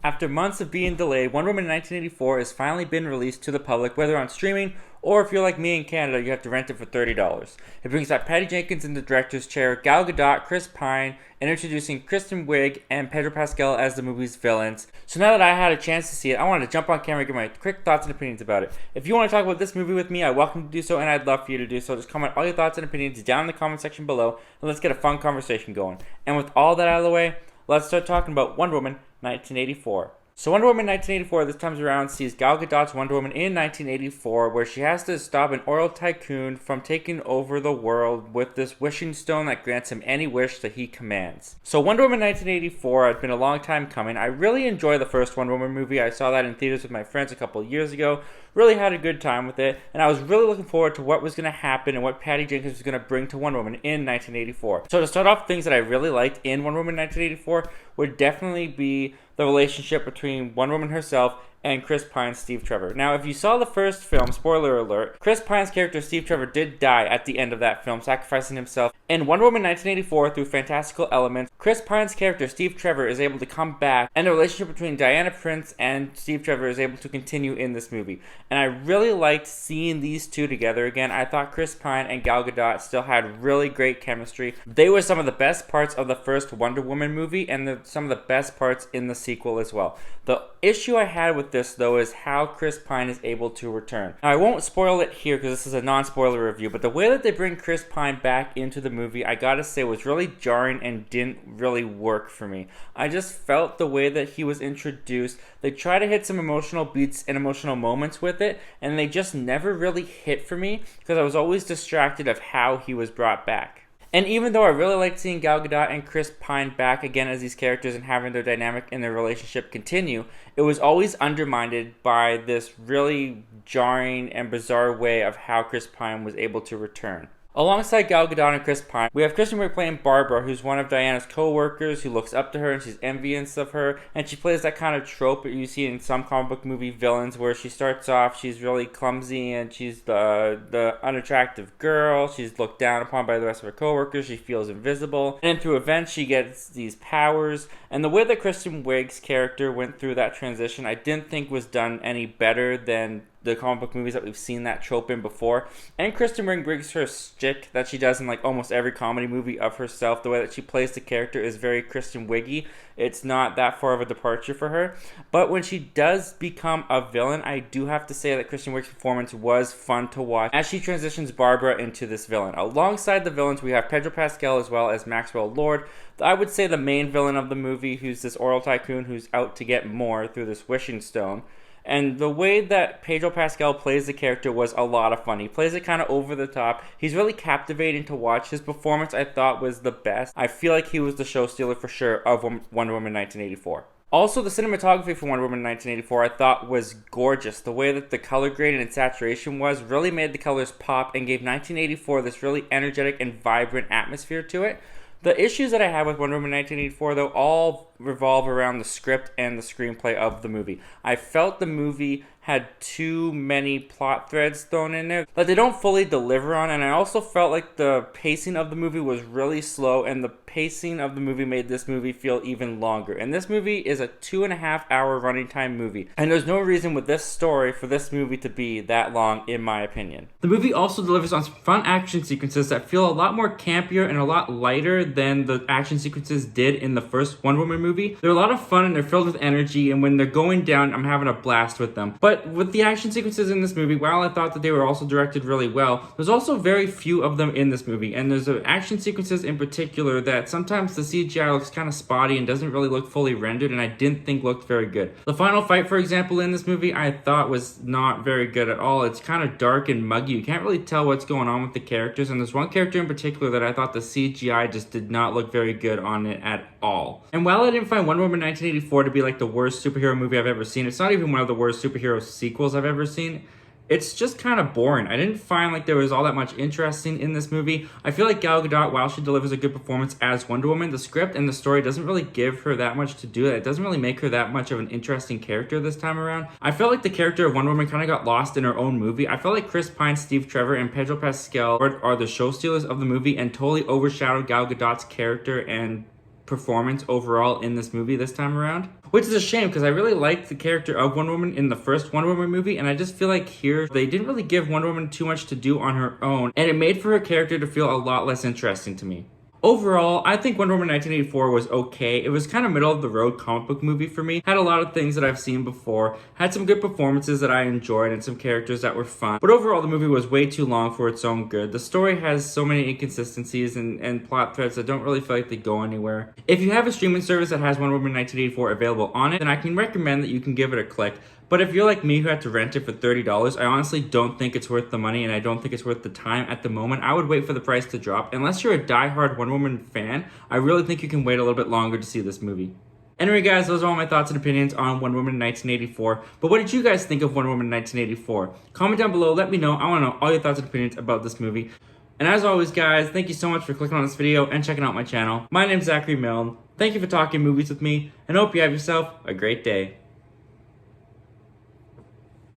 After months of being delayed, Wonder Woman 1984 has finally been released to the public, whether on streaming or if you're like me in Canada, you have to rent it for $30. It brings back Patty Jenkins in the director's chair, Gal Gadot, Chris Pine, and introducing Kristen Wiig and Pedro Pascal as the movie's villains. So now that I had a chance to see it, I wanted to jump on camera and give my quick thoughts and opinions about it. If you want to talk about this movie with me, I welcome to do so, and I'd love for you to do so. Just comment all your thoughts and opinions down in the comment section below, and let's get a fun conversation going. And with all that out of the way, let's start talking about Wonder Woman 1984. So Wonder Woman 1984 this time around sees Gal Gadot's Wonder Woman in 1984, where she has to stop an oil tycoon from taking over the world with this wishing stone that grants him any wish that he commands. So Wonder Woman 1984 had been a long time coming. I really enjoyed the first Wonder Woman movie. I saw that in theaters with my friends a couple of years ago. Really had a good time with it, and I was really looking forward to what was going to happen and what Patty Jenkins was going to bring to Wonder Woman in 1984. So to start off, things that I really liked in Wonder Woman 1984 would definitely be the relationship between Wonder Woman herself and Chris Pine's Steve Trevor. Now, if you saw the first film, spoiler alert, Chris Pine's character Steve Trevor did die at the end of that film, sacrificing himself. In Wonder Woman 1984, through fantastical elements, Chris Pine's character Steve Trevor is able to come back, and the relationship between Diana Prince and Steve Trevor is able to continue in this movie. And I really liked seeing these two together again. I thought Chris Pine and Gal Gadot still had really great chemistry. They were some of the best parts of the first Wonder Woman movie, and some of the best parts in the sequel as well. The issue I had with this, though, is how Chris Pine is able to return. Now, I won't spoil it here because this is a non-spoiler review, but the way that they bring Chris Pine back into the movie, I gotta say, was really jarring and didn't really work for me. I just felt the way that he was introduced, they try to hit some emotional beats and emotional moments with it, and they just never really hit for me because I was always distracted of how he was brought back. And even though I really liked seeing Gal Gadot and Chris Pine back again as these characters and having their dynamic and their relationship continue, it was always undermined by this really jarring and bizarre way of how Chris Pine was able to return. Alongside Gal Gadot and Chris Pine, we have Kristen Wiig playing Barbara, who's one of Diana's co-workers who looks up to her and she's envious of her, and she plays that kind of trope that you see in some comic book movie villains where she starts off, she's really clumsy and she's the unattractive girl, she's looked down upon by the rest of her co-workers, she feels invisible, and through events she gets these powers, and the way that Kristen Wiig's character went through that transition I didn't think was done any better than the comic book movies that we've seen that trope in before. And Kristen Wiig brings her shtick that she does in like almost every comedy movie of herself. The way that she plays the character is very Kristen Wiig-y. It's not that far of a departure for her. But when she does become a villain, I do have to say that Kristen Wiig's performance was fun to watch as she transitions Barbara into this villain. Alongside the villains, we have Pedro Pascal as well as Maxwell Lord. I would say the main villain of the movie, who's this oil tycoon who's out to get more through this wishing stone. And the way that Pedro Pascal plays the character was a lot of fun. He plays it kind of over the top. He's really captivating to watch. His performance, I thought, was the best. I feel like he was the show stealer for sure of Wonder Woman 1984. Also, the cinematography for Wonder Woman 1984 I thought was gorgeous. The way that the color grading and saturation was really made the colors pop and gave 1984 this really energetic and vibrant atmosphere to it. The issues that I have with Wonder Woman 1984, though, all revolve around the script and the screenplay of the movie. I felt the movie had too many plot threads thrown in there that they don't fully deliver on, and I also felt like the pacing of the movie was really slow, and the pacing of the movie made this movie feel even longer. And this movie is a 2.5-hour running time movie, and there's no reason with this story for this movie to be that long, in my opinion. The movie also delivers on some fun action sequences that feel a lot more campier and a lot lighter than the action sequences did in the first Wonder Woman movie. They're a lot of fun and they're filled with energy, and when they're going down, I'm having a blast with them. But with the action sequences in this movie, while I thought that they were also directed really well, there's also very few of them in this movie, and there's action sequences in particular that sometimes the CGI looks kind of spotty and doesn't really look fully rendered, and I didn't think looked very good. The final fight, for example, in this movie, I thought was not very good at all. It's kind of dark and muggy. You can't really tell what's going on with the characters, and there's one character in particular that I thought the CGI just did not look very good on it at all. And while I didn't find Wonder Woman 1984 to be like the worst superhero movie I've ever seen, it's not even one of the worst superhero sequels I've ever seen. It's just kind of boring. I didn't find like there was all that much interesting in this movie. I feel like Gal Gadot, while she delivers a good performance as Wonder Woman, the script and the story doesn't really give her that much to do. It doesn't really make her that much of an interesting character this time around. I felt like the character of Wonder Woman kind of got lost in her own movie. I felt like Chris Pine, Steve Trevor, and Pedro Pascal are the show stealers of the movie and totally overshadowed Gal Gadot's character and performance overall in this movie this time around. Which is a shame because I really liked the character of Wonder Woman in the first Wonder Woman movie, and I just feel like here they didn't really give Wonder Woman too much to do on her own, and it made for her character to feel a lot less interesting to me. Overall, I think Wonder Woman 1984 was okay. It was kind of middle of the road comic book movie for me. Had a lot of things that I've seen before, had some good performances that I enjoyed and some characters that were fun. But overall, the movie was way too long for its own good. The story has so many inconsistencies and plot threads that don't really feel like they go anywhere. If you have a streaming service that has Wonder Woman 1984 available on it, then I can recommend that you can give it a click. But if you're like me who had to rent it for $30, I honestly don't think it's worth the money, and I don't think it's worth the time at the moment. I would wait for the price to drop. Unless you're a die-hard Wonder Woman fan, I really think you can wait a little bit longer to see this movie. Anyway guys, those are all my thoughts and opinions on Wonder Woman 1984. But what did you guys think of Wonder Woman 1984? Comment down below, let me know. I want to know all your thoughts and opinions about this movie. And as always guys, thank you so much for clicking on this video and checking out my channel. My name's Zachary Milne. Thank you for talking movies with me, and hope you have yourself a great day.